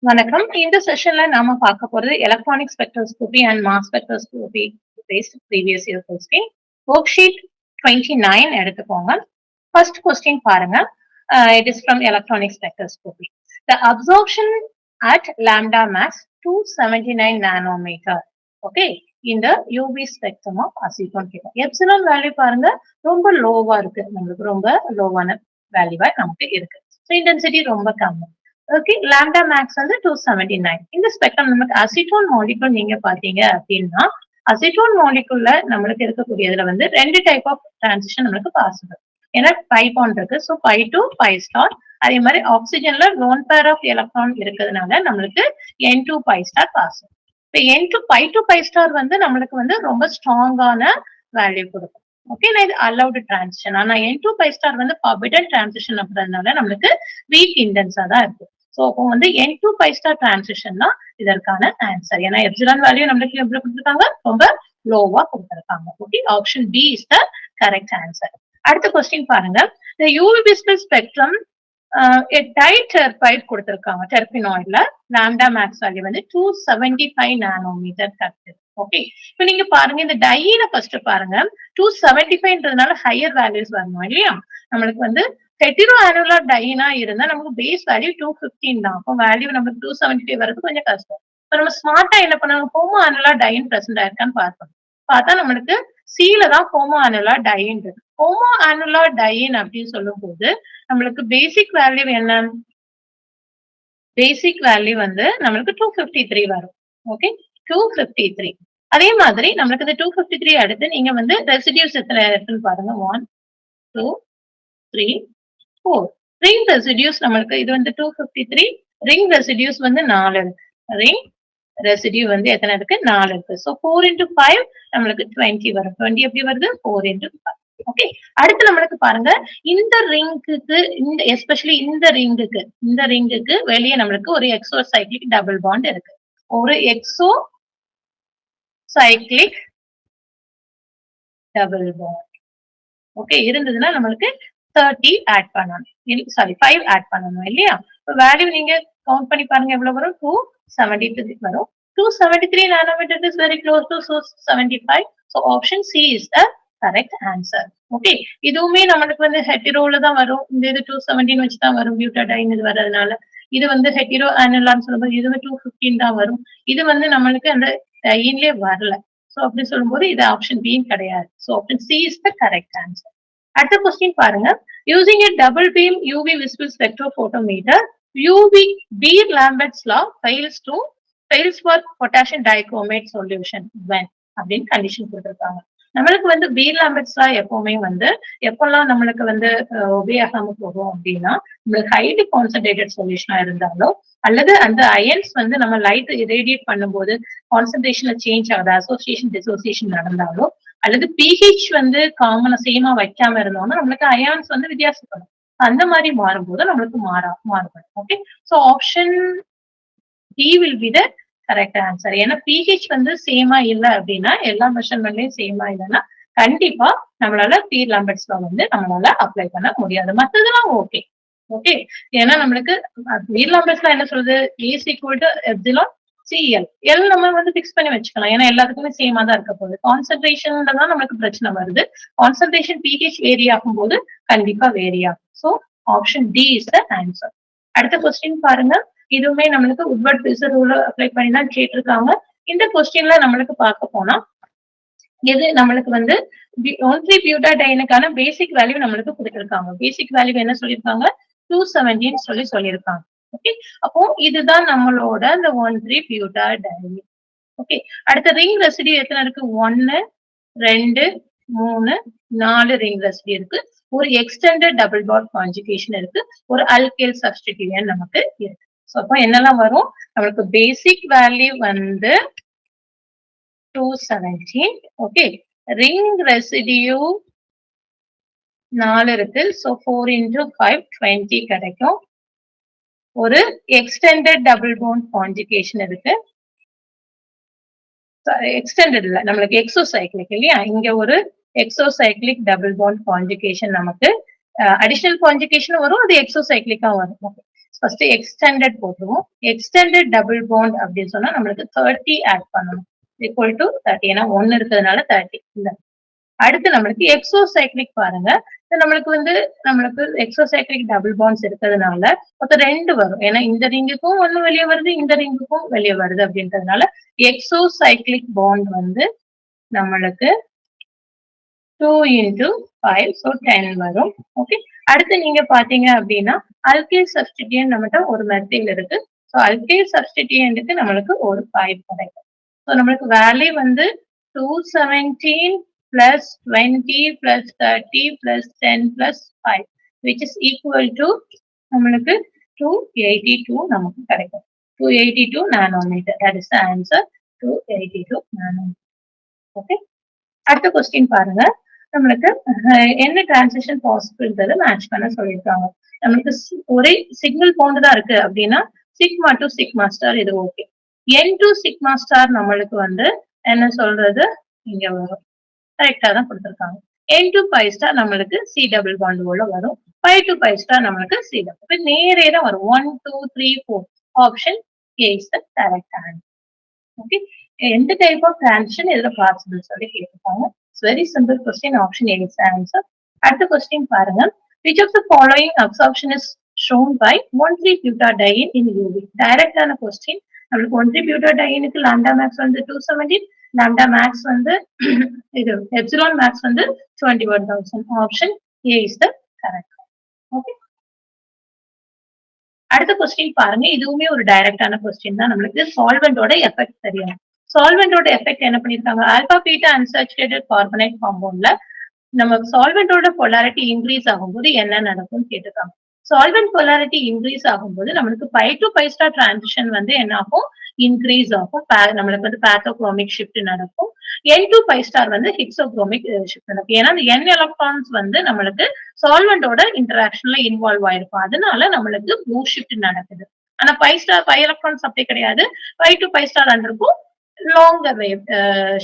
வணக்கம். இந்த செஷன்ல நாம பார்க்க போறது electronic spectroscopy and mass spectroscopy based previous year question. Work sheet 29 எடுத்துக்கோங்க. ஃபர்ஸ்ட் கொஸ்டின் பாருங்க. It is from electronic spectroscopy. The absorption at lambda max 279 nanometer. Okay. இந்த UV spectrum of acetone கிட்ட epsilon value பாருங்க ரொம்ப லோவா இருக்கு. நமக்கு ரொம்ப லோவான வேல்யூவா நமக்கு இருக்கு. ஸோ இன்டென்சிட்டி ரொம்ப கம்மி. ஓகே, லாம்டா மேக்ஸ் வந்து 279. இந்த ஸ்பெக்ட்ரம் நமக்கு அசிட்டோன் மாலிகுல் நீங்க பாத்தீங்க அப்படின்னா அசிட்டோன் மாலிகுல்ல நம்மளுக்கு இருக்கக்கூடியதுல வந்து ரெண்டு டைப் ஆஃப் டிரான்சிஷன் நமக்கு பாசிபிள். ஏன்னா பை பாண்ட் இருக்கு. So pi to pi star. அதே மாதிரி ஆக்சிஜன்ல லோன் பேர் ஆஃப் எலக்ட்ரான் இருக்கிறதுனால நம்மளுக்கு N2 பை ஸ்டார் பாசிபிள். இப்போ N2 by to pi star வந்து நம்மளுக்கு வந்து ரொம்ப ஸ்ட்ராங்கான வேல்யூ கொடுக்கும். ஓகே, நான் இது அலௌடு டிரான்சிஷன். ஆனா N2 பை ஸ்டார் வந்து ஃபர்பிடன் டிரான்சிஷன் அப்படின்றதுனால நம்மளுக்கு வீக் இண்டென்ஸா தான் இருக்கு. ஸோ அப்போ வந்து N2 பை ஸ்டார் டிரான்சிஷன் தான் இதற்கான ஆன்சர். ஏன்னா எப்சிலான் வேல்யூ நம்மளுக்கு எவ்வளவு கொடுத்துருக்காங்க, ரொம்ப லோவா கொடுத்துருக்காங்க. Okay, option B is the correct answer. அடுத்த கொஸ்டின் பாருங்க. இந்த யூவி விசிபிள் ஸ்பெக்ட்ரம் டைடெர்பைட் கொடுத்திருக்காங்க. டெர்பினாய்ட்ல லாம்டா மேக்ஸ் வேல்யூ வந்து 275 நானோமீட்டர் கரெக்ட். ஓகே, இப்போ நீங்க பாருங்க இந்த டையில ஃபர்ஸ்ட் பாருங்க 275ன்றதுனால ஹையர் வேல்யூஸ் வரணும் இல்லையா. நம்மளுக்கு வந்து ஹெட்டிரோ ஆனுலர் டைனா இருந்தா நமக்கு பேஸ் வேல்யூ 215 தான். அப்போ வேல்யூ நமக்கு 275 வரது கொஞ்சம் கஷ்டம். இப்போ நம்ம ஸ்மார்ட்டா என்ன பண்ணணும், ஹோமோ ஆனுலர் டைன் பிரசன்ட் ஆயிருக்கான்னு பார்க்கணும். பார்த்தா நம்மளுக்கு சீல தான் ஹோமோ ஆனுலர் டைன் இருக்கு. ஹோமோ ஆனுலர் டைன் அப்படின்னு சொல்லும் போது நம்மளுக்கு பேசிக் வேல்யூ என்ன, பேசிக் வேல்யூ வந்து நம்மளுக்கு 253 வரும். ஓகே, 253. அதே மாதிரி நம்மளுக்கு இந்த 253 அடுத்து நீங்க வந்து ரெசிடியூஸ் எத்தனை இருக்குன்னு பாருங்க. 1 2 3 4 ரிங் ரெசிடியூஸ் நம்மளுக்கு இது வந்து 253. ரிங் ரெசிடியூஸ் வந்து 4 இருக்கு. ரிங் ரெசிடியூ வந்து எத்தனை இருக்கு, 4 இருக்கு. ஸோ 4 into 5 நம்மளுக்கு 20 வரும். 20 எப்படி வருது, 4 into 5. ஓகே, அடுத்து நம்மளுக்கு பாருங்க இந்த ரிங்குக்கு, இந்த எஸ்பெஷலி இந்த ரிங்குக்கு வெளியே நம்மளுக்கு ஒரு எக்ஸோ சைக்ளிக் டபுள் பாண்ட் இருக்கு. ஒரு Exo cyclic double bond okay இருந்ததுன்னா நம்மளுக்கு 30 ஆட் பண்ணணும். சாரி 5 ஆட் பண்ணணும் இல்லையா. வேல்யூ நீங்க கவுண்ட் பண்ணி பாருங்க எவ்வளவு வரும், 273 வரும். 273 nanometer is very close to 75. So option C is the correct answer. Okay, இதுவுமே நம்மளுக்கு வந்து ஹெட்டிரோல தான் வரும். இந்த இது 217 வச்சு தான் வரும். பியூட்டாடைன் இது வர்றதுனால இது வந்து ஹெட்டிரோ ஆனுலான்னு சொல்லும்போது இது 215 தான் வரும். இது வந்து நம்மளுக்கு அந்த டைன்லயே வரல. ஸோ அப்படி சொல்லும்போது இது ஆப்ஷன் பி கிடையாது. So option C is the correct answer. அடுத்த கொஸ்டின் பாருங்க. Using a double beam UV visible spectrophotometer, UV Beer-Lambert's law fails for potassium dichromate solution when அப்படின்னு கண்டிஷன் கொடுத்திருக்காங்க. நம்மளுக்கு வந்து Beer-Lambert's law எப்பவுமே வந்து எப்பெல்லாம் நம்மளுக்கு வந்து ஒபே ஆகாம போகும் அப்படின்னா நம்மளுக்கு ஹைலி கான்சன்ட்ரேட்டட் சொல்யூஷனா இருந்தாலும் அல்லது அந்த அயன்ஸ் வந்து நம்ம லைட் ரேடியேட் பண்ணும்போது கான்சன்ட்ரேஷன்ல சேஞ்ச் ஆகுது, அசோசியேஷன் டிசோசியேஷன் நடந்தாலும் அல்லது பிஹெச் வந்து காமனா சேமா வைக்காம இருந்தோம்னா நம்மளுக்கு அயான்ஸ் வந்து வித்தியாசப்படும். அந்த மாதிரி மாறும்போது நம்மளுக்கு மாறுபடும். Okay, so option D will be the correct answer. ஏன்னா பிஹெச் வந்து சேமா இல்லை அப்படின்னா எல்லா மெஷர்மெண்ட்லயும் சேமா இல்லைன்னா கண்டிப்பா நம்மளால Beer-Lambert's law வந்து நம்மளால அப்ளை பண்ண முடியாது. மற்றதெல்லாம் ஓகே. ஓகே, ஏன்னா நம்மளுக்கு Beer-Lambert's law என்ன சொல்றது, A equal to epsilon CL. L நம்ம வந்து பிக்ஸ் பண்ணி வச்சுக்கலாம். ஏன்னா எல்லாத்துக்குமே சேமா தான் இருக்க போகுது. கான்சன்ட்ரேஷன்ல தான் நம்மளுக்கு பிரச்சனை வருது. கான்சன்ட்ரேஷன் பிஹெச் வேரி ஆகும் போது கண்டிப்பா வேரி ஆகும். So option D is the answer. அடுத்த கொஸ்டின் பாருங்க. இதுவுமே நம்மளுக்கு உட்வர்ட் பிசர் ரூல அப்ளை பண்ணி தான் கேட்டிருக்காங்க. இந்த கொஸ்டின்ல நம்மளுக்கு பார்க்க போனா இது நம்மளுக்கு வந்து 1,3-பியூட்டாடைனுக்கான பேசிக் வேல்யூ நம்மளுக்கு கொடுத்திருக்காங்க. பேசிக் வேல்யூ என்ன சொல்லியிருக்காங்க, 217 சொல்லியிருக்காங்க. ஓகே, அப்போ இதுதான் நம்மளோட இந்த 1,3-பியூட்டாடைன். ஓகே, அடுத்த ரிங் ரெசிடியூ எத்தனை இருக்கு, 1 2 3 4 ரிங் ரெசிடியூ இருக்கு. ஒரு எக்ஸ்டெண்டட் டபுள் பாண்ட் கான்ஜுகேஷன் இருக்கு. ஒரு அல்கைல் சப்ஸ்டிடியூயன்ட் நமக்கு இருக்கு. ஸோ அப்போ என்னெல்லாம் வரும், நம்மளுக்கு பேசிக் வேல்யூ வந்து 217. ஓகே, ரிங் ரெசிடியூ 4 இருக்கு. ஸோ 4 into 5 20 கிடைக்கும். ஒரு எக்ஸ்டெண்டட் டபுள் பாண்ட் கான்ஜுகேஷன் இருக்கு. எக்ஸ்டெண்டட் இல்ல, நம்மளுக்கு எக்ஸோசைக்ளிக் இல்லையா. இங்க ஒரு எக்ஸோசைக்ளிக் டபுள் பாண்ட் கான்ஜுகேஷன் நமக்கு அடிஷனல் கான்ஜுகேஷன் வரும், அது எக்ஸோசைக்ளிக்கா வரும். ஃபர்ஸ்ட் எக்ஸ்டெண்டட் போட்டுருவோம். எக்ஸ்டெண்டட் டபுள் பாண்ட் அப்படின்னு சொன்னா நம்மளுக்கு 30 ஆட் பண்ணணும். ஈக்குவல் டு 30 ஏன்னா 1 இருக்கிறதுனால 30 இல்ல. அடுத்து நம்மளுக்கு எக்ஸோசைக்ளிக் பாருங்க. நம்மளுக்கு வந்து நம்மளுக்கு எக்ஸோசைக்ளிக் டபுள் பாண்ட்ஸ் இருக்கிறதுனால மொத்தம் 2 வரும். ஏன்னா இந்த ரிங்குக்கும் 1 வெளியே வருது, இந்த ரிங்குக்கும் வெளியே வருது அப்படின்றதுனால எக்ஸோசைக்ளிக் பாண்ட் வந்து நம்மளுக்கு 2 into 5 so 10 வரும். ஓகே, அடுத்து நீங்க பாத்தீங்க அப்படின்னா அல்கைல் சப்ஸ்டிடியன்ட் நம்மகிட்ட ஒரு மெத்தில் இருக்கு. ஸோ அல்கைல் சப்ஸ்டிடியன்ட்டுக்கு நம்மளுக்கு ஒரு 5 கிடைக்கும். ஸோ நம்மளுக்கு வேல்யூ வந்து 217 plus 20 plus 30 plus 10 plus 5 which is equal to நம்மளுக்கு 282 நமக்கு கிடைக்கும். 282 nanometer. That is the answer. 282 nanometer. Okay, அடுத்த கொஸ்டின் பாருங்க. நம்மளுக்கு என்ன டிரான்சிஷன் பாசிபிள்ன்றதை மேட்ச் பண்ண சொல்லியிருக்காங்க. நம்மளுக்கு ஒரே சிங்கிள் பாண்ட் தான் இருக்கு அப்படின்னா சிக்மா டு சிக்மா ஸ்டார் இது okay. N to sigma star நம்மளுக்கு வந்து என்ன சொல்றது இங்க வரும். கரெக்டா தான் கொடுத்துருக்காங்க. என் டு பை ஸ்டார் நம்மளுக்கு சி டபுள் பாண்ட் போல வரும். 5 டு பை ஸ்டார் நம்மளுக்கு சி டபுள் நேரே தான் வரும். 1 2 3 4 option A is the correct answer. Okay, எந்த டைப் ஆஃப் டிரான்சிஷன் இதுல பாசிபிள் சொல்லி கேட்டிருக்காங்க. Very simple question. Option A is answer. அடுத்த கொஸ்டின் பாருங்க. which of the following absorption is shown by 1,3-butadiene in UV? டைரக்டான கொஸ்டின். நம்மளுக்கு 1,3-butadieneக்கு lambda maths வந்து 217, லாம்டா மேக்ஸ் வந்து இது எப்சிலான் மேக்ஸ் வந்து 21,000. Option A is the correct. Okay, அடுத்த கொஸ்டின் பாருங்க. இதுவுமே ஒரு டைரக்டான கொஸ்டின் தான். நம்மளுக்கு சால்வெண்டோட எஃபெக்ட் தெரியும். சால்வெண்டோட எஃபெக்ட் என்ன பண்ணிருக்காங்க? ஆல்பா பீட்டா அன்சாச்சுரேட்டட் கார்பனேட் காம்பவுண்ட்ல நம்ம சால்வெண்டோட பொலாரிட்டி இன்க்ரீஸ் ஆகும்போது என்ன நடக்கும்னு கேட்டிருக்காங்க. சால்வெண்ட் பொலாரிட்டி இன்க்ரீஸ் ஆகும்போது நம்மளுக்கு pi to pi star transition வந்து என்ன ஆகும்? இன்க்ரீஸ் ஆகும். நம்மளுக்கு வந்து பேத்தோக்ரோமிக் ஷிஃப்ட் நடக்கும். என் டு பை ஸ்டார் வந்து ஹிக்ஸோக்ரோமிக் ஷிஃப்ட் நடக்கும். ஏன்னா அந்த என் எலக்ட்ரான்ஸ் வந்து நம்மளுக்கு சால்வெண்டோட இன்டராக்ஷன்ல இன்வால்வ் ஆயிருக்கும். அதனால நம்மளுக்கு ப்ளூ ஷிஃப்ட் நடக்குது. ஆனா பை எலக்ட்ரான்ஸ் அப்படி கிடையாது. பை டு பை ஸ்டார் இருக்கும். longer wave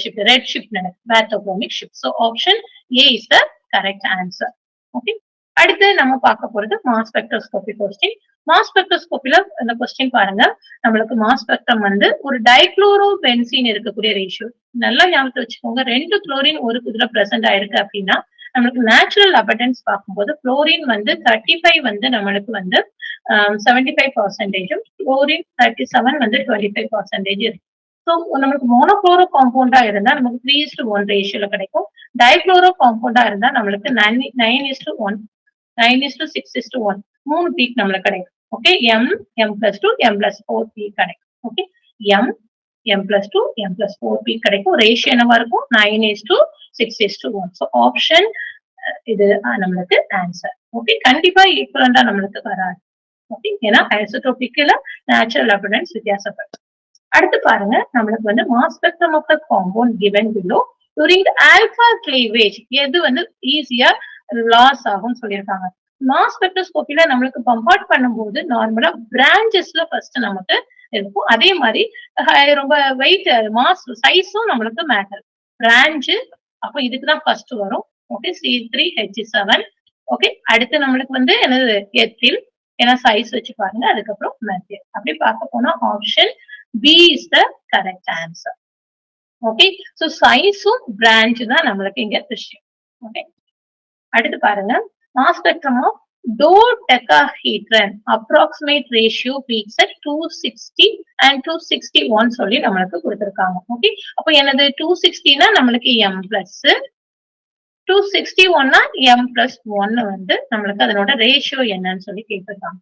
shift, red shift bathochromic shift. So option A is the correct answer. Okay, அடுத்து நம்ம பார்க்க போறது மாஸ் ஸ்பெக்ட்ரோஸ்கோபி கொஸ்டின். மாஸ் ஸ்பெக்ட்ரோஸ்கோபில இந்த கொஸ்டின் பாருங்க. நம்மளுக்கு மாஸ் ஸ்பெக்ட்ரம் வந்து ஒரு டைக்ளோரோ பென்சீன் இருக்கக்கூடிய ரேஷியோ. நல்லா ஞாபகத்தை வச்சுக்கோங்க. 2 குளோரின் ஒரு இதுல பிரசன்ட் ஆயிருக்கு அப்படின்னா நம்மளுக்கு நேச்சுரல் அபண்டன்ஸ் பார்க்கும்போது குளோரின் வந்து 35 வந்து நம்மளுக்கு வந்து 75%, குளோரின் 37 வந்து 25% இருக்கு. ஸோ நம்மளுக்கு மோனோக்ளோரோ காம்பவுண்டா இருந்தா நமக்கு 3:1 ரேஷியோல கிடைக்கும். டைக்ளோரோ காம்பவுண்டா இருந்தா நம்மளுக்கு 9:1, 9:6:1 3 பீக் நம்மளுக்கு கிடைக்கும். ஓகே, M+2, M+4 பீக் கிடைக்கும். ஓகே, M+2, M+4 பீக் கிடைக்கும். ரேஷியோ என்னவா இருக்கும்? 9:6:1. ஸோ ஆப்ஷன் இது நம்மளுக்கு ஆன்சர். ஓகே, கண்டிப்பா ஈக்குவலண்டா நம்மளுக்கு வராது. ஓகே, ஏன்னா ஐசோட்ரோபிக்ல நேச்சுரல் அபண்டன்ஸ் வித்தியாசப்படும். அடுத்து பாருங்க. நம்மளுக்கு வந்து mass spectrum of the compound given below during the alpha cleavage எது வந்து ஈஸியா லாஸ் ஆகும் சொல்லியிருக்காங்க. மாஸ் ஸ்பெக்ட்ரோஸ்கோபில நம்மளுக்கு பம்பார்ட் பண்ணும்போது நார்மலா பிரான்ச்சஸ்ல ஃபர்ஸ்ட் நமக்கு இருக்கும். அதே மாதிரி ரொம்ப வெயிட் மாஸ் சைஸும் நம்மளுக்கு மேட்டர். பிரான்ச் அப்போ இதுக்குதான் ஃபர்ஸ்ட் வரும். Okay, C3H7. ஓகே, அடுத்து நம்மளுக்கு வந்து என்னது? எத்தில். ஏன்னா சைஸ் வச்சு பாருங்க. அதுக்கப்புறம் மெத்தில். அப்படி பார்க்க போனா option B is the correct answer. Okay, so size branch தான் நம்மளுக்கு இங்க விஷயம். Okay, அடுத்து பாருங்க. mass spectrum of dodecahedron approximate ratio peaks at 260 and 261 சொல்லி நம்மளுக்கு கொடுத்திருக்காங்க. ஓகே, அப்போ என்னது? 260னா நம்மளுக்கு M plus, 261னா M+1 வந்து நம்மளுக்கு அதனோட ரேஷியோ என்னன்னு சொல்லி கேட்டிருக்காங்க.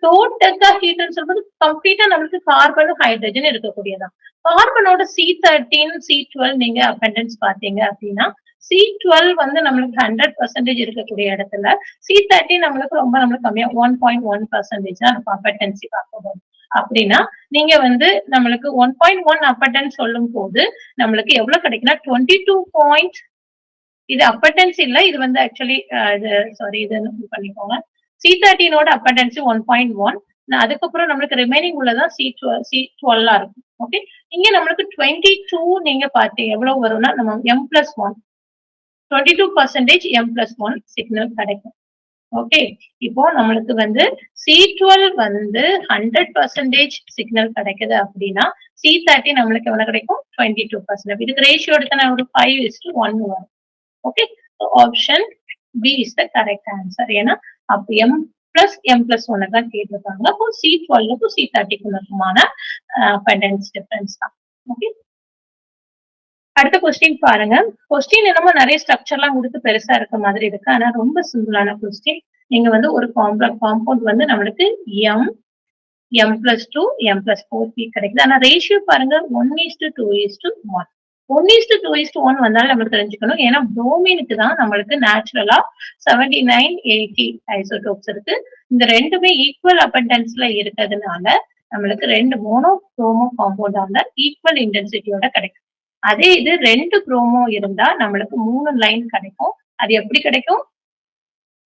டோடெக்காஹீட்ரன் சொல்றது கம்ப்ளீட்டா நம்மளுக்கு கார்பனும் ஹைட்ரஜன் இருக்கக்கூடியதான். கார்பனோட C13, C12 நீங்க அப்பெண்டன்ஸ் பாத்தீங்க அப்படின்னா C12 வந்து நம்மளுக்கு 100% இருக்கக்கூடிய இடத்துல C13 நம்மளுக்கு ரொம்ப நம்மளுக்கு கம்மியா 1.1% தான் இருக்கும் அப்பெண்டன்சி பார்க்கும்போது. அப்படின்னா நீங்க வந்து நம்மளுக்கு 1.1 அப்பெண்டன்ஸ் சொல்லும் போது நம்மளுக்கு எவ்வளவு கிடைக்குன்னா 22. இது அப்பெண்டன்ஸ் இல்ல, இது வந்து ஆக்சுவலி இது சாரி இது பண்ணிக்கோங்க. C13ஓட அப்பெண்டன்சி 1.1. அதுக்கப்புறம் நம்மளுக்கு ரிமைனிங் உள்ளதான் C12 இருக்கும். ஓகே, இங்க நம்மளுக்கு 22 நீங்க பார்த்தீங்க எவ்வளவு வரும்னா நம்ம M+1 22% M+1 சிக்னல் கிடைக்கும். ஓகே. இப்போ நம்மளுக்கு வந்து C12 வந்து 100% சிக்னல் கிடைக்குது அப்படின்னா C30 நம்மளுக்கு எவ்வளவு கிடைக்கும்? 22%. இதுக்கு ரேஷியோ எடுத்தா ஒரு 5:1 வரும். Okay. Option B is the correct answer. ஏன்னா அப்ப M+M+1 தான் கேட்டிருக்காங்க. அப்போ C12க்கும் C30க்கும் இருக்குமான பெண்டன்ஸ் டிஃபரன்ஸ் தான். ஓகே. அடுத்த கொஸ்டின் பாருங்க. கொஸ்டின் என்னமோ நிறைய ஸ்ட்ரக்சர்லாம் கொடுத்து பெருசா இருக்க மாதிரி இருக்கு. ஆனா ரொம்ப சிம்பிளான கொஸ்டின். நீங்க வந்து ஒரு காம்பவுண்ட் வந்து நம்மளுக்கு M+2 M+4P கிடைக்குது. ஆனா ரேஷியோ பாருங்க 1:2:1. 1:2:1 வந்தாலும் நம்ம தெரிஞ்சுக்கணும். ஏன்னா புரோமினுக்கு தான் நம்மளுக்கு நேச்சுரலா 79, 80 ஐசோடோப்ஸ் இருக்கு. இந்த ரெண்டுமே ஈக்குவல் அபண்டன்ஸ்ல இருக்கிறதுனால நம்மளுக்கு 2 மோனோ குரோமோ காம்பவுண்டா இருந்தா ஈக்குவல் இன்டென்சிட்டியோட கிடைக்கும். அதே இது 2 குரோமோ இருந்தா நம்மளுக்கு 3 லைன் கிடைக்கும். அது எப்படி கிடைக்கும்?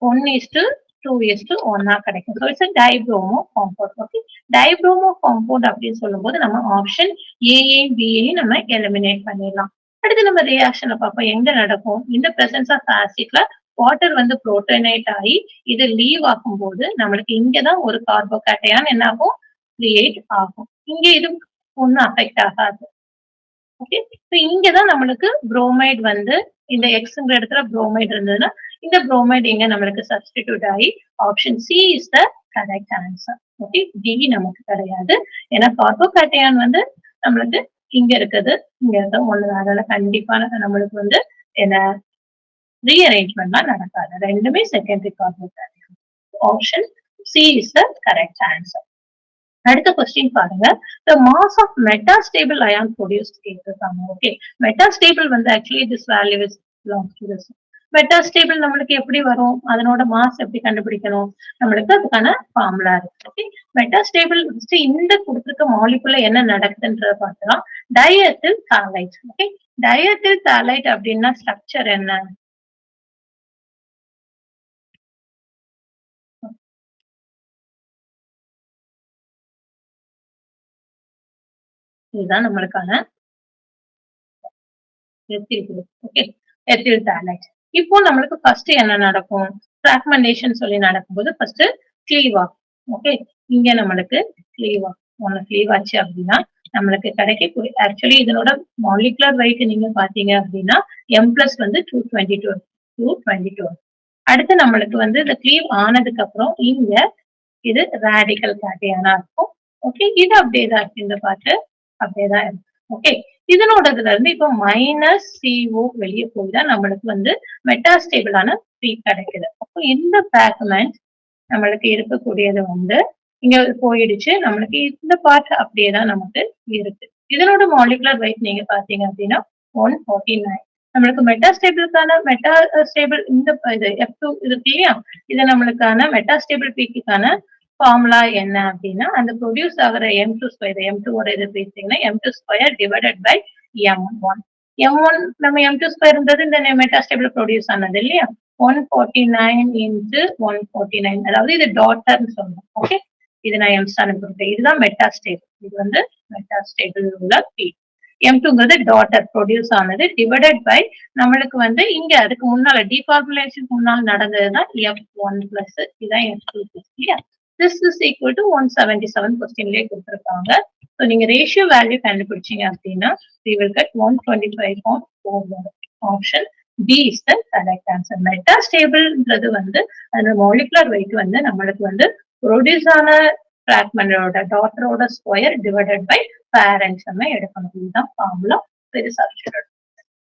1:2:1 கிடைக்கும். So it's dibromo compound. Okay. Dibromo compound அப்படின்னு சொல்லும்போது நம்ம ஆப்ஷன் ஏயும் பியையும் நம்ம எலிமினேட் பண்ணிடலாம். அடுத்து நம்ம ரியாக்ஷனை பார்ப்போம். எங்க நடக்கும்? இந்த பிரசன்ஸ் ஆஃப் ஆசிட்ல வாட்டர் வந்து புரோட்டனேட் ஆகி இது லீவ் ஆகும்போது நம்மளுக்கு இங்கதான் ஒரு கார்போகேட்டையான் என்ன ஆகும்? கிரியேட் ஆகும். இங்க இது ஒன்னும் அஃபெக்ட் ஆகாது. ஓகே. இப்போ இங்கதான் நம்மளுக்கு புரோமைட் வந்து இந்த எக்ஸ்ங்கிற இடத்துல புரோமைட் இருந்ததுன்னா இந்த புரோமைட் இங்க நம்மளுக்கு சப்ஸ்டிடியூட் ஆகி option C is the correct answer. Okay. D நமக்கு கிடையாது. ஏன்னா கார்போகேட்டையான் வந்து நம்மளுக்கு இங்க இருக்குது, இங்க இருக்க ஒண்ணு. அதனால கண்டிப்பா நம்மளுக்கு வந்து என்ன ரீஅரேஞ்ச்மெண்ட்லாம் நடக்காது. ரெண்டுமே secondary கார்போகேட்டையான். Option C is the correct answer. அடுத்த கொஸ்டின் பாருங்க. the mass of metastable ion produced கேட்டிருக்காங்க. ஓகே. metastable வந்து actually this value is belongs to this. metastable நம்மளுக்கு எப்படி வரும்? அதனோட மாஸ் எப்படி கண்டுபிடிக்கணும்? நம்மளுக்கு அதுக்கான ஃபார்முலா இருக்கு. ஓகே. metastable இந்த கொடுத்திருக்க மாலிகுல என்ன நடக்குதுன்றத பார்க்கலாம். டயத்தில் தாலைட். ஓகே. டயத்தில் தாலைட் அப்படின்னா ஸ்ட்ரக்சர் என்ன? இதுதான் நம்மளுக்கான எத்தில் குரூப். ஓகே. எத்தில் தாலைட். இப்போ நம்மளுக்கு ஃபர்ஸ்ட் என்ன நடக்கும்? பிராக்மெண்டேஷன் சொல்லி நடக்கும்போது ஃபர்ஸ்ட் கிளீவ் ஆகும். ஓகே. இங்க நம்மளுக்கு கிளீவ் ஆகும். ஒன்னு கிளீவ் ஆச்சு அப்படின்னா நம்மளுக்கு கிடைக்கக்கூடிய ஆக்சுவலி இதனோட மாலிகுலர் வெயிட் நீங்க பாத்தீங்க அப்படின்னா M+ வந்து 222. அடுத்து நம்மளுக்கு வந்து இந்த கிளீவ் ஆனதுக்கு அப்புறம் இங்க இது ரேடிக்கல் கேட்டையானா இருக்கும். ஓகே. இது அப்படியே தான் இருக்கு. இந்த பார்ட் அப்படியே தான் இருக்கு. ஓகே. இதனோடதுல இருந்து இப்போ -CO வெளியே போய் தான் நம்மளுக்கு வந்து மெட்டாஸ்டேபிளான பீக் கிடைக்குது. அப்போ இந்த பிராக்மெண்ட் நம்மளுக்கு இருக்கக்கூடியது வந்து இங்க போயிடுச்சு. நம்மளுக்கு இந்த பார்ட் அப்படியே தான் நமக்கு இருக்கு. இதனோட மாலிகுலர் வெயிட் நீங்க பாத்தீங்க அப்படின்னா 149. நம்மளுக்கு மெட்டாஸ்டேபிளுக்கான மெட்டாஸ்டேபிள் இந்த இது F2 இருக்கு இல்லையா? இது நம்மளுக்கான மெட்டாஸ்டேபிள் பீக்குக்கான ஃபார்முலா என்ன அப்படின்னா அந்த ப்ரொடியூஸ் ஆகிற M2 M2ஓட இது பேசிங்கன்னா M2 divided by M1. M1 நம்ம M2 இருந்தது இந்த மெட்டாஸ்டேபிள் ப்ரொடியூஸ் ஆனது இல்லையா? 149 into 149. அதாவது இது டாட்டர்னு சொல்லணும். ஓகே. இது நான் எம்ஸ்டான் கொடுத்தேன். இதுதான் மெட்டாஸ்டேபிள். இது வந்து மெட்டாஸ்டேபிள் உள்ள பி. M2ங்கிறது டாட்டர் ப்ரொடியூஸ் ஆனது டிவைடட் பை நம்மளுக்கு வந்து இங்க அதுக்கு முன்னால டிஃபார்முலேஷனுக்கு முன்னால் நடந்ததுதான் F1+. இதுதான் F2+. இல்லையா? This is equal to 177 கொஸ்டின்லயே கொடுத்திருக்காங்க. ஸோ நீங்க ரேஷியோ வேல்யூ கண்டுபிடிச்சீங்க அப்படின்னா we will get 125.4. Option B is the correct answer. மெட்டாஸ்டேபிள்ன்றது வந்து அந்த மாலிகுலர் வெயிட் வந்து நம்மளுக்கு வந்து ப்ரொடியூஸ் ஆன பிராக்மெண்டோட டாட்டரோட ஸ்கொயர் டிவைடட் பை பேரண்ட்ஸ் நம்ம எடுக்கணும். இதுதான் ஃபார்முலா. பெருசா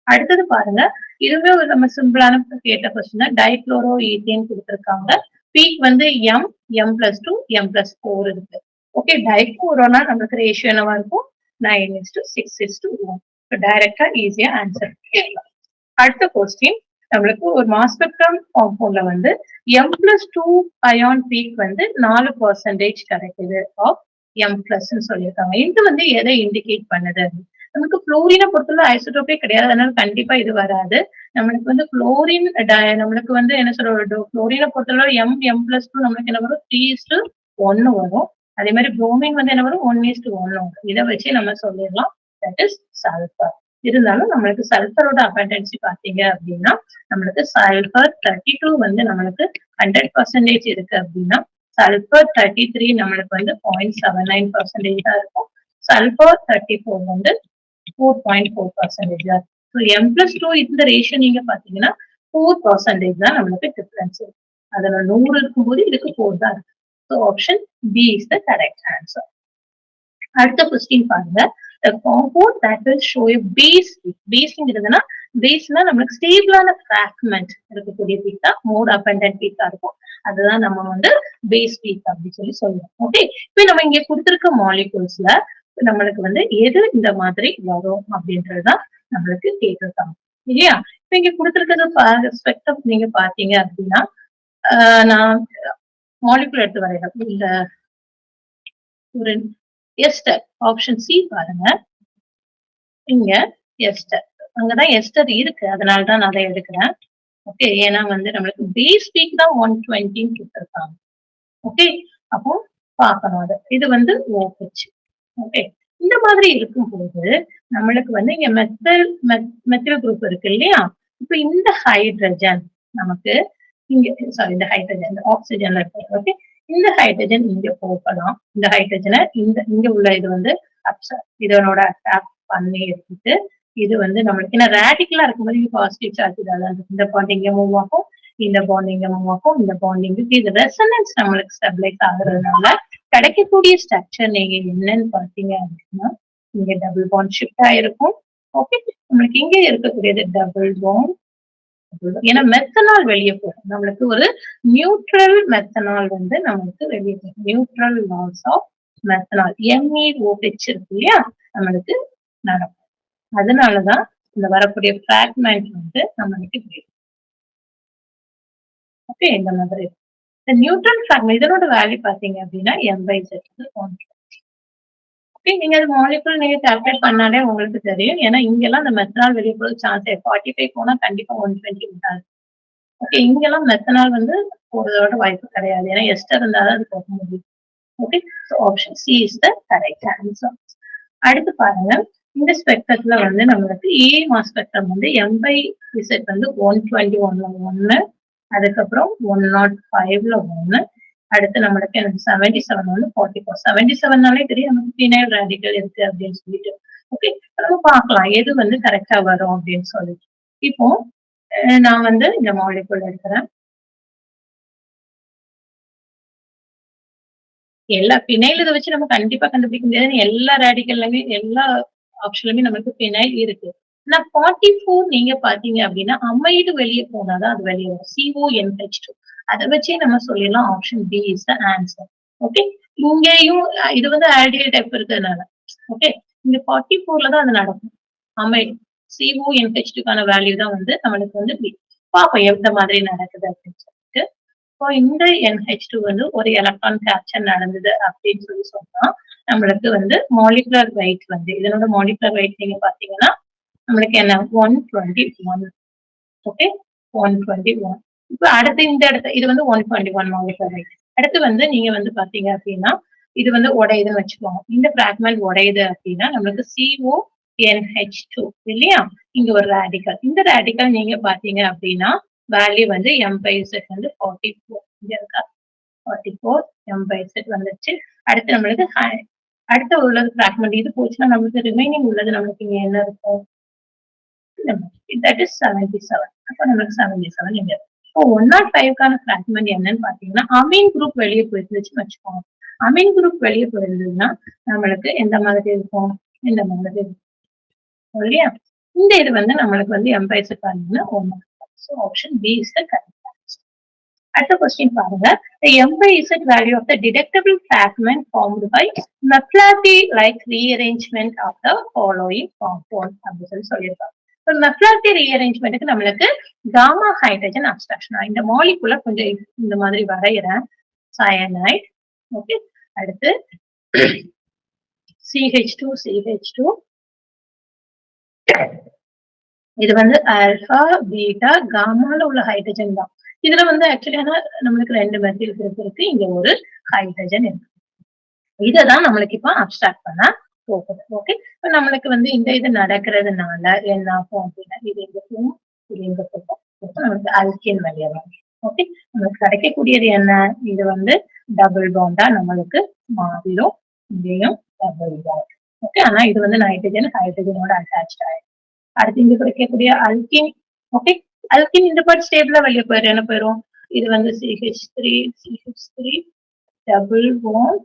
அடுத்தது பாருங்க. இதுவே ஒரு நம்ம சிம்பிளான கேட்ட கொஸ்டின் தான். டைக்ளோரோ ஈத்தேன் கொடுத்திருக்காங்க. பீக் வந்து M+2 M+4 இருக்கு. ஓகே. டைக்ளோரோனா நமக்கு ரேஷியோ என்னவா இருக்கும்? 9:6:1. டைரக்டா ஈஸியா ஆன்சர் கேட்கலாம். அடுத்த கொஸ்டின் நம்மளுக்கு ஒரு மாஸ் ஸ்பெக்ட்ரம் காம்பவுண்ட்ல வந்து M+2 அயான் பீக் வந்து 4% கிடைக்குது ஆஃப் M+ சொல்லியிருக்காங்க. இது வந்து எதை இண்டிகேட் பண்ணுது? நமக்கு புளோரினை பொறுத்தவரை ஐசோடோப்பே கிடையாது. அதனால கண்டிப்பா இது வராது. நம்மளுக்கு வந்து புளோரின் நம்மளுக்கு வந்து என்ன சொல்ற புளோரினை பொறுத்தவரை M+2 நம்மளுக்கு என்ன வரும்? 3:1 வரும். அதே மாதிரி புரோமின் வந்து என்ன வரும்? 1:1 வரும். இதை வச்சு நம்ம சொல்லிடலாம் தட் இஸ் சல்பர். இருந்தாலும் நம்மளுக்கு சல்ஃபரோட அபண்டன்சி பாத்தீங்க அப்படின்னா நம்மளுக்கு சல்ஃபர் 32 வந்து நம்மளுக்கு 100% இருக்கு அப்படின்னா சல்ஃபர் 33 நம்மளுக்கு வந்து 0.79% தான் இருக்கும். சல்ஃபர் 34 வந்து 4.4% தான். ஸோ M+2 இந்த ரேஷியோ நீங்க பாத்தீங்கன்னா 4% தான் நம்மளுக்கு டிஃபரன்ஸ் இருக்கு. அதுல 100 இருக்கும்போது இதுக்கு 4 தான் இருக்கு. So option B is the correct answer. அடுத்த கொஸ்டின் பாருங்க. The compound that will show a base peak. பேஸ்ங்கிறதுனா பேஸ்னா நம்மளுக்கு ஸ்டேபிளான ஃபிராக்மெண்ட் இருக்கக்கூடிய பீக் தான் மோர் அபண்டன்ட் பீக்கா இருக்கும். அதுதான் நம்ம வந்து பேஸ் பீக் அப்படின்னு சொல்லி சொல்லுவோம். ஓகே, இப்போ நம்ம இங்க கொடுத்திருக்க மாலிகூல்ஸ்ல நம்மளுக்கு வந்து எது இந்த மாதிரி வரும் அப்படின்றதுதான் நம்மளுக்கு கேட்டிருக்காங்க இல்லையா? இப்ப இங்க கொடுத்திருக்கிறது ஸ்பெக்ட்ரம் நீங்க பாத்தீங்க அப்படின்னா நான் மாலிகூல் எடுத்து வரைகிறேன். இந்த ஒரு எஸ்டர் ஆப்ஷன் சி பாருங்க. இங்க எஸ்டர் அங்கதான் எஸ்டர் இருக்கு, அதனாலதான் நான் அதை எடுக்கிறேன். ஓகே, ஏன்னா வந்து நம்மளுக்கு பேஸ் பீக் தான் 120 கொடுத்துருக்காங்க. ஓகே, அப்போ பார்க்கணும் அது. இது வந்து OH. ஓகே, இந்த மாதிரி இருக்கும்போது நம்மளுக்கு வந்து இங்க மெத்தில் குரூப் இருக்கு இல்லையா? இப்ப இந்த ஹைட்ரஜன் நமக்கு இங்க இந்த ஹைட்ரஜன் இந்த ஆக்சிஜன்ல இருக்கு. ஓகே, இந்த ஹைட்ரஜன் இங்க போகலாம். இந்த ஹைட்ரஜனை இங்க உள்ள இது வந்து இதனோட அட்டாக் பண்ணி எடுத்துட்டு இது வந்து நம்மளுக்கு என்ன ரேடிக்கலா இருக்கும்போது பாசிட்டிவ் சார்ஜ் இந்த பாண்ட் இங்க மூவ் ஆகும், இந்த பாண்ட் இங்க மூவ் ஆகும், இந்த பாண்ட் இங்க இது ரெசனன்ஸ் நம்மளுக்கு ஸ்டெபிலைஸ் ஆகுறதுனால கிடைக்கக்கூடிய ஸ்ட்ரக்சர் நீங்க என்னன்னு பாத்தீங்க அப்படின்னா இங்க டபுள் பாண்ட் ஷிஃப்ட் ஆயிருக்கும். ஓகே, நம்மளுக்கு இங்க இருக்கக்கூடியது டபுள் பாண்ட். ஏன்னா மெத்தனால் வெளியே போகும், நம்மளுக்கு ஒரு நியூட்ரல் மெத்தனால் வந்து நம்மளுக்கு வெளியே போகும். Neutral loss of methanol NeOH இருக்கு இல்லையா, நம்மளுக்கு நடக்கும். அதனாலதான் இந்த வரக்கூடிய ஃபிராக்மெண்ட் வந்து நம்மளுக்கு ஓகே இந்த மாதிரி இந்த நியூட்ரல் ஃபிராக்மெண்ட் இதனோட வேல்யூ பாத்தீங்க அப்படின்னா M/Z வந்து 120. ஓகே, நீங்க அது மாலிகுல் நீங்க கால்குலேட் பண்ணாலே உங்களுக்கு தெரியும். ஏன்னா இங்கெல்லாம் இந்த மெத்தனால் வெளியே போக சான்ஸ் 45 போனா கண்டிப்பா 120 இருக்காது. ஓகே, இங்கெல்லாம் மெத்தனால் வந்து போறதோட வாய்ப்பு கிடையாது. ஏன்னா எஸ்டர் இருந்தாலும் அது போக முடியும். Okay, so option C is the correct answer. அடுத்து பாருங்க, இந்த ஸ்பெக்ட்ரத்துல வந்து நம்மளுக்கு ஏ மாஸ் ஸ்பெக்ட்ரம் வந்து M/Z வந்து 121ல 1, அதுக்கப்புறம் 105ல 1, அடுத்து நம்மளுக்கு எனக்கு 77 வந்து 44. 77னாலே தெரியும் நமக்கு ஃபினைல் ரேடிக்கல் இருக்கு அப்படின்னு சொல்லிட்டு. ஓகே, நம்ம பார்க்கலாம் எது வந்து கரெக்டா வரும் அப்படின்னு சொல்லிட்டு. இப்போ நான் வந்து இந்த மாலிகுல் எடுக்கிறேன். எல்லா பினைல் இதை வச்சு நம்ம கண்டிப்பா கண்டுபிடிக்க முடியாது. எல்லா ரேடிக்கல்லுமே எல்லா ஆப்ஷன்லுமே நம்மளுக்கு பினைல் இருக்கு. ஆனா 44 நீங்க பாத்தீங்க அப்படின்னா அமைடு வெளியே போனாதான் அது வெளியே வரும். CONH2 அதை வச்சே நம்ம சொல்லிடலாம் option B is the answer. Okay, இங்கேயும் இது வந்து ஆல்டிஹைட் டைப் இருக்கிறதுனால ஓகே இங்க 44ல தான் அது நடக்கும். அமைடு CONH2க்கான வேல்யூ தான் வந்து நம்மளுக்கு வந்து பி. பாப்போம் எந்த மாதிரி நடக்குது அப்படின்னு சொல்லிட்டு. இப்போ இந்த NH2 வந்து ஒரு எலக்ட்ரான் கேப்சர் நடந்தது அப்படின்னு சொல்லி சொன்னா நம்மளுக்கு வந்து மாலிகுலர் வெயிட் வந்து இதனோட மாலிகுலர் வெயிட் நீங்க பாத்தீங்கன்னா நம்மளுக்கு என்ன 121. ஓகே, 121. இப்ப அடுத்து இந்த இடத்துல இது வந்து 121 மாலிகுலர் வெயிட். அடுத்து வந்து நீங்க வந்து பாத்தீங்க அப்படின்னா இது வந்து உடையுதுன்னு வச்சுக்கோங்க. இந்த பிராக்மெண்ட் உடையுது அப்படின்னா நம்மளுக்கு CONH2 இல்லையா, இங்க ஒரு ரேடிக்கல். இந்த ரேடிக்கல் நீங்க பாத்தீங்க அப்படின்னா வேல்யூ வந்து M/Z வந்து 44 இங்க இருக்கா, 44 M/Z வந்துச்சு. அடுத்து நம்மளுக்கு அடுத்த உள்ளது பிராக்மெண்ட் இது போச்சுன்னா நம்மளுக்கு ரிமைனிங் உள்ளது நம்மளுக்கு இங்க என்ன இருக்கும், that is 77. அப்ப நம்மளுக்கு 77 இங்க இருக்கு. இப்போ 105க்கான பிராக்மெண்ட் என்னன்னு பாத்தீங்கன்னா அமீன் குரூப் வெளியே போயிருந்துச்சுன்னு வச்சுக்கோங்க. அமீன் குரூப் வெளியே போயிருந்ததுன்னா நம்மளுக்கு எந்த மாதிரி இருக்கும், இந்த மாதிரி இருக்கும் இல்லையா. இந்த இது வந்து நம்மளுக்கு வந்து M/Z பாத்தீங்கன்னா 1. So option B is the correct answer. அடுத்த கொஸ்டின் பாருங்க. The M/Z value of the detectable fragment formed by McLarty-like rearrangement of the following compound அப்படின்னு சொல்லி சொல்லியிருக்காங்க. இப்போ McLarty rearrangementக்கு நம்மளுக்கு காமா ஹைட்ரஜன் அப்ஸ்ட்ரக்ஷன். இந்த மாலிகுல கொஞ்சம் இந்த மாதிரி வரைகிறேன். சயனைட். ஓகே, அடுத்து CH2 இது வந்து ஆல்பா பீட்டா காமால உள்ள ஹைட்ரஜன் தான். இதுல வந்து ஆக்சுவலி நம்மளுக்கு 2 மெத்தில் குரூப் இருக்கு, இங்க ஒரு ஹைட்ரஜன் இருக்கு. இததான் நம்மளுக்கு இப்ப அப்ஸ்ட்ராக்ட் பண்ண போகுது. ஓகே. இப்ப நம்மளுக்கு வந்து இந்த இது நடக்கிறதுனால என்ன ஆகும் அப்படின்னா, இது இங்க போகும், இது இங்க போகும். இப்ப நமக்கு அல்கேன் வெளிய வரும். ஓகே. நமக்கு கிடைக்கக்கூடியது என்ன? இது வந்து டபுள் பாண்டா நம்மளுக்கு மாறிடும். இங்கேயும் டபுள் பாண்ட். ஓகே. ஆனா இது வந்து நைட்ரஜன் ஹைட்ரஜனோட அட்டாச்ட் ஆயிடும். அடுத்து இங்க கிடைக்கக்கூடிய அல்கின். ஓகே. அல்கின் இந்த பார்ட் ஸ்டேபிளா வெளிய போயிடும். என்ன போயிரும்? இது வந்து CH3 டபுள் பாண்ட்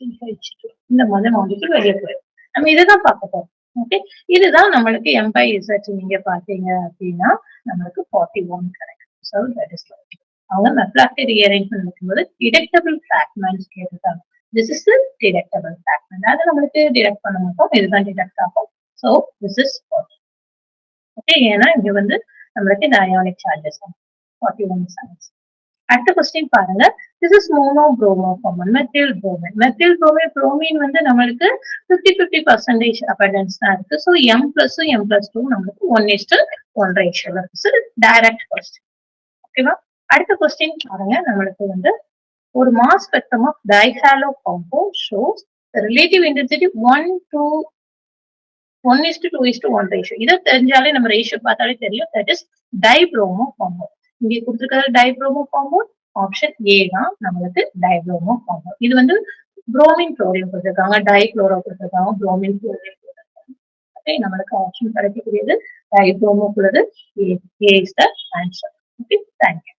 CH2 இந்த மாதிரி மாலிக்யூல் வெளிய போயிடும். நம்ம இதுதான் பார்க்க போறோம். ஓகே. இதுதான் நம்மளுக்கு M/Z நீங்க பார்த்தீங்க அப்படின்னா நம்மளுக்கு 41 கிடைக்கும். So that is right. அவங்க மெப்லாக்டை ரீஅரேஞ்ச்மெண்ட் பண்ணும்போது டிடெக்டபிள் ஃபிராக்மெண்ட்ஸ் கேட்டுருக்காங்க. This is the detectable fragment. அது நம்மளுக்கு டிடெக்ட் பண்ண மாட்டோம். இதுதான் டிடெக்ட் ஆகும். So this is okay. ஏன்னா இங்க வந்து நம்மளுக்கு இந்த அயானிக் சார்ஜஸ் 41 சைன்ஸ். அடுத்த கொஸ்டின் பாருங்க. திஸ் இஸ் மோனோப்ரோமோஃபார்மன் மெத்தில் புரோமின். மெத்தில் புரோமின் வந்து நம்மளுக்கு 50-50% அப்பண்டன்ஸ் தான் இருக்கு. ஸோ M+ம் M+2 நம்மளுக்கு 1:1 ரேஷியோல இருக்கு. So direct question. ஓகேவா? அடுத்த கொஸ்டின் பாருங்க. நம்மளுக்கு வந்து ஒரு mass spectrum of dihalo compound shows relative intensity 1:2:1 ratio. இதை தெரிஞ்சாலே நம்ம ரேஷியோ பார்த்தாலே தெரியும். That is dibromo compound. இங்கே கொடுத்துருக்கிறது டைப்ரோமோ காம்பவுண்ட். ஆப்ஷன் ஏ தான் நம்மளுக்கு டைப்ரோமோ காம்பவுண்ட். இது வந்து புரோமின் குளோரின் கொடுத்துருக்காங்க, டைக்ளோரோ கொடுத்துருக்காங்க, புரோமின் குளோரின் கொடுத்துருக்காங்க. நம்மளுக்கு ஆப்ஷன் கிடைக்கக்கூடியது டைப்ரோமோ உள்ளது. A is the answer. Okay. Thank you.